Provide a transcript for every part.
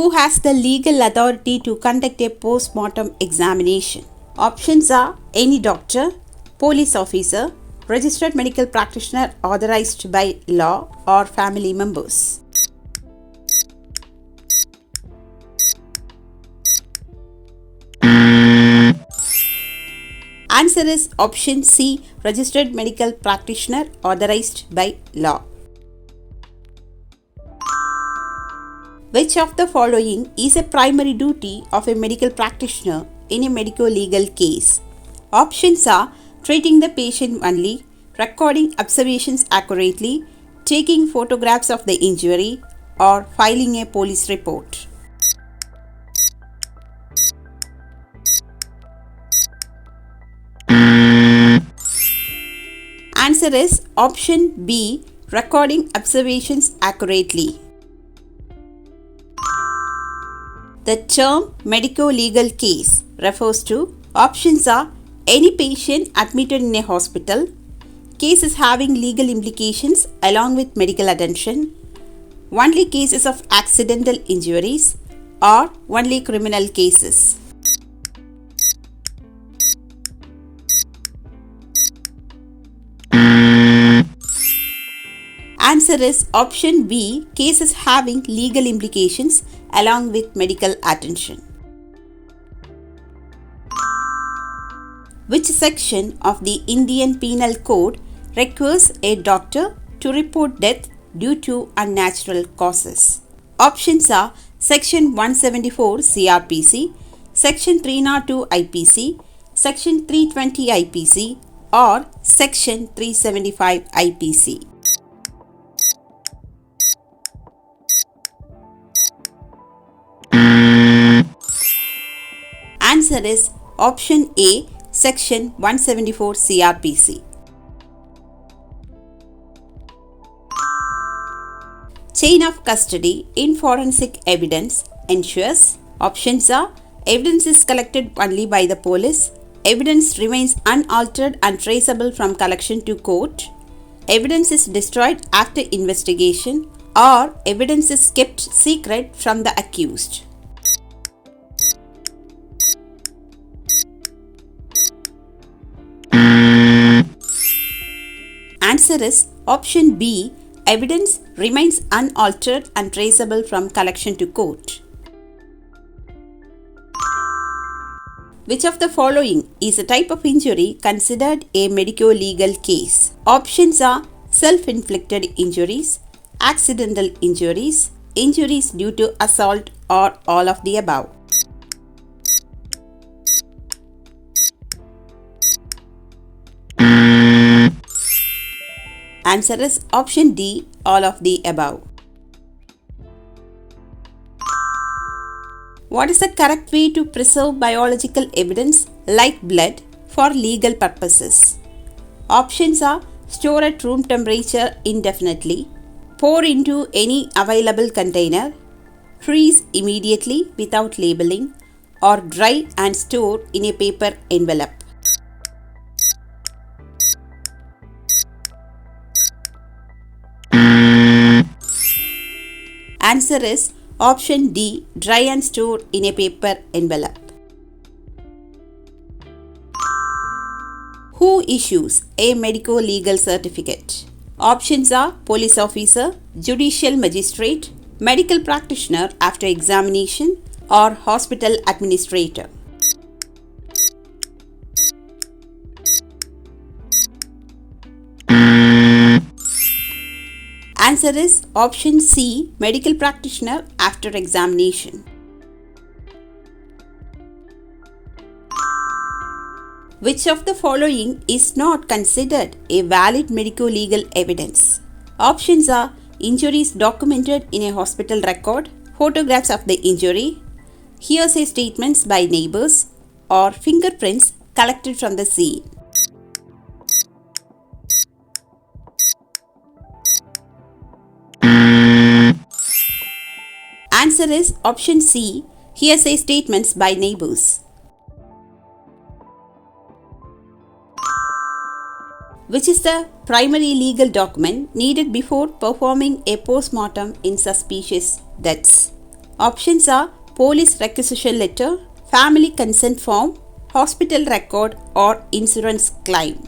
Who has the legal authority to conduct a post-mortem examination? Options are any doctor, police officer, registered medical practitioner authorized by law, or family members. Answer is option C, registered medical practitioner authorized by law. Which of the following is a primary duty of a medical practitioner in a medico-legal case? Options are treating the patient only, recording observations accurately, taking photographs of the injury, or filing a police report. Answer is option B, recording observations accurately. The term medico-legal case refers to options are any patient admitted in a hospital, cases having legal implications along with medical attention, only cases of accidental injuries, or only criminal cases. Answer is option B, cases having legal implications along with medical attention. Which section of the Indian Penal Code requires a doctor to report death due to unnatural causes? Options are Section 174 CRPC, Section 302 IPC, Section 320 IPC, or Section 375 IPC. Answer is option A, Section 174 CRPC. Chain of custody in forensic evidence ensures options are evidence is collected only by the police, evidence remains unaltered and traceable from collection to court, evidence is destroyed after investigation, or evidence is kept secret from the accused. Answer is option B, evidence remains unaltered and traceable from collection to court. Which of the following is a type of injury considered a medico-legal case? Options are self-inflicted injuries, accidental injuries, injuries due to assault, or all of the above. Answer is option D, all of the above. What is the correct way to preserve biological evidence like blood for legal purposes? Options are store at room temperature indefinitely, pour into any available container, freeze immediately without labeling, or dry and store in a paper envelope. Answer is option D, dry and store in a paper envelope. Who issues a medico-legal certificate? Options are police officer, judicial magistrate, medical practitioner after examination, or hospital administrator. Answer is option C, medical practitioner after examination. Which of the following is not considered a valid medico-legal evidence? Options are injuries documented in a hospital record, photographs of the injury, hearsay statements by neighbors, or fingerprints collected from the scene. Answer is option C, hearsay statements by neighbors. Which is the primary legal document needed before performing a post-mortem in suspicious deaths? Options are police requisition letter, family consent form, hospital record or insurance claim.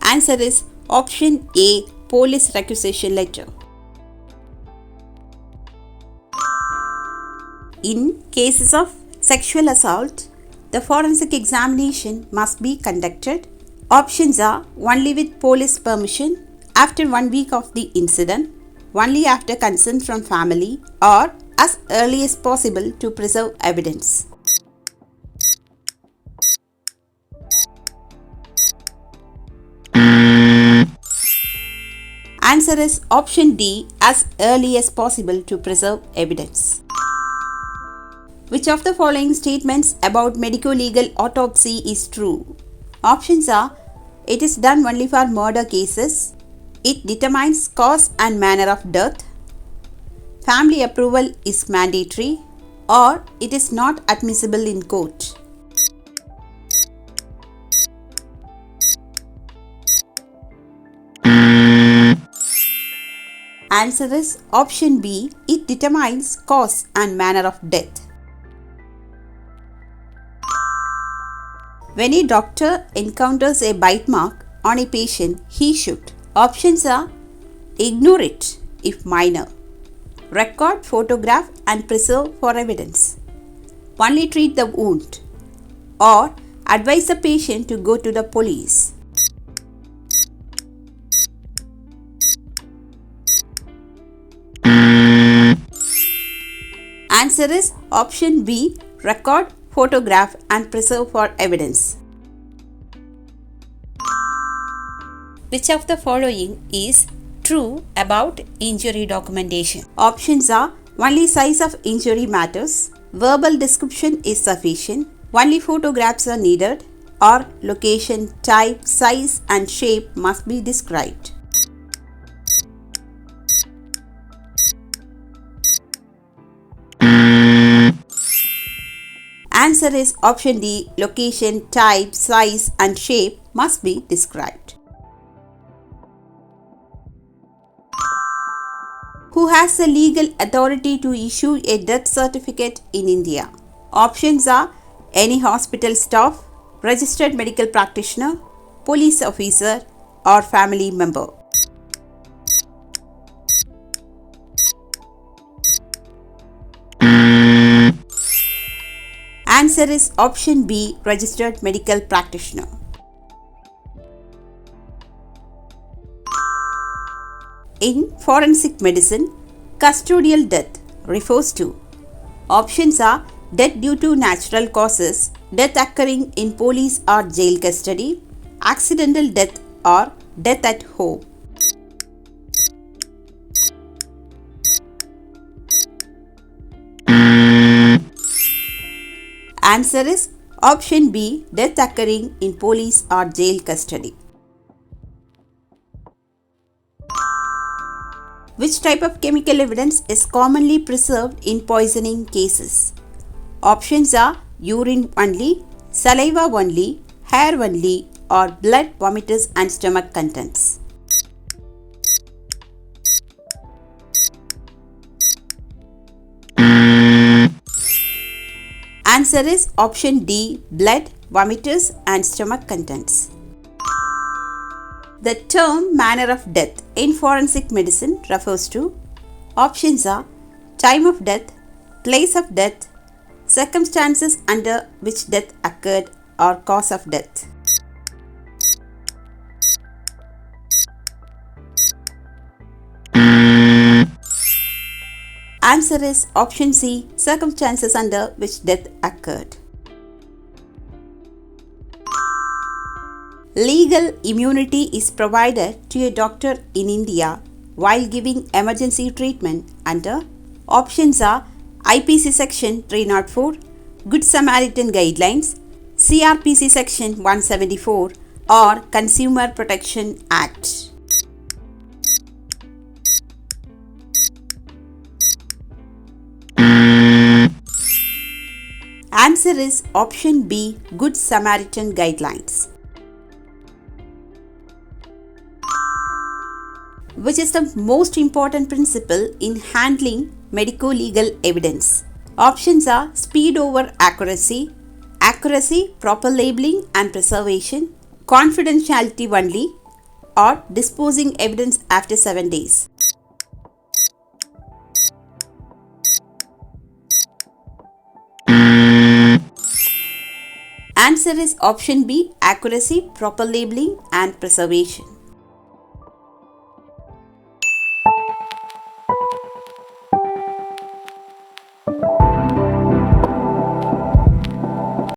Answer is option A, police requisition letter. In cases of sexual assault, the forensic examination must be conducted. Options are only with police permission, after 1 week of the incident, only after consent from family, or as early as possible to preserve evidence. Answer is option D, as early as possible to preserve evidence. Which of the following statements about medico-legal autopsy is true? Options are: it is done only for murder cases, it determines cause and manner of death, family approval is mandatory, or it is not admissible in court. Answer is option B, it determines cause and manner of death. When a doctor encounters a bite mark on a patient, he should: options are ignore it if minor, record, photograph and preserve for evidence, only treat the wound, or advise the patient to go to the police. Answer is option B, record, photograph and preserve for evidence. Which of the following is true about injury documentation? Options are: only size of injury matters, verbal description is sufficient, only photographs are needed, or location, type, size and shape must be described. Answer is option D, location, type, size and shape must be described. Who has the legal authority to issue a death certificate in India? Options are: any hospital staff, registered medical practitioner, police officer or family member. Answer is option B, registered medical practitioner. In forensic medicine, custodial death refers to: options are death due to natural causes, death occurring in police or jail custody, accidental death or death at home. Answer is option B, death occurring in police or jail custody. Which type of chemical evidence is commonly preserved in poisoning cases? Options are urine only, saliva only, hair only, or blood, vomitus and stomach contents. Answer is option D, blood, vomitus and stomach contents. The term manner of death in forensic medicine refers to: options are time of death, place of death, circumstances under which death occurred or cause of death. Answer is option C, circumstances under which death occurred. Legal immunity is provided to a doctor in India while giving emergency treatment under: options are IPC section 304, Good Samaritan Guidelines, CRPC section 174 or Consumer Protection Act. Answer is option B, Good Samaritan Guidelines. Which is the most important principle in handling medico-legal evidence? Options are speed over accuracy, accuracy, proper labeling and preservation, confidentiality only, or disposing evidence after 7 days. Answer is option B, accuracy, proper labeling and preservation.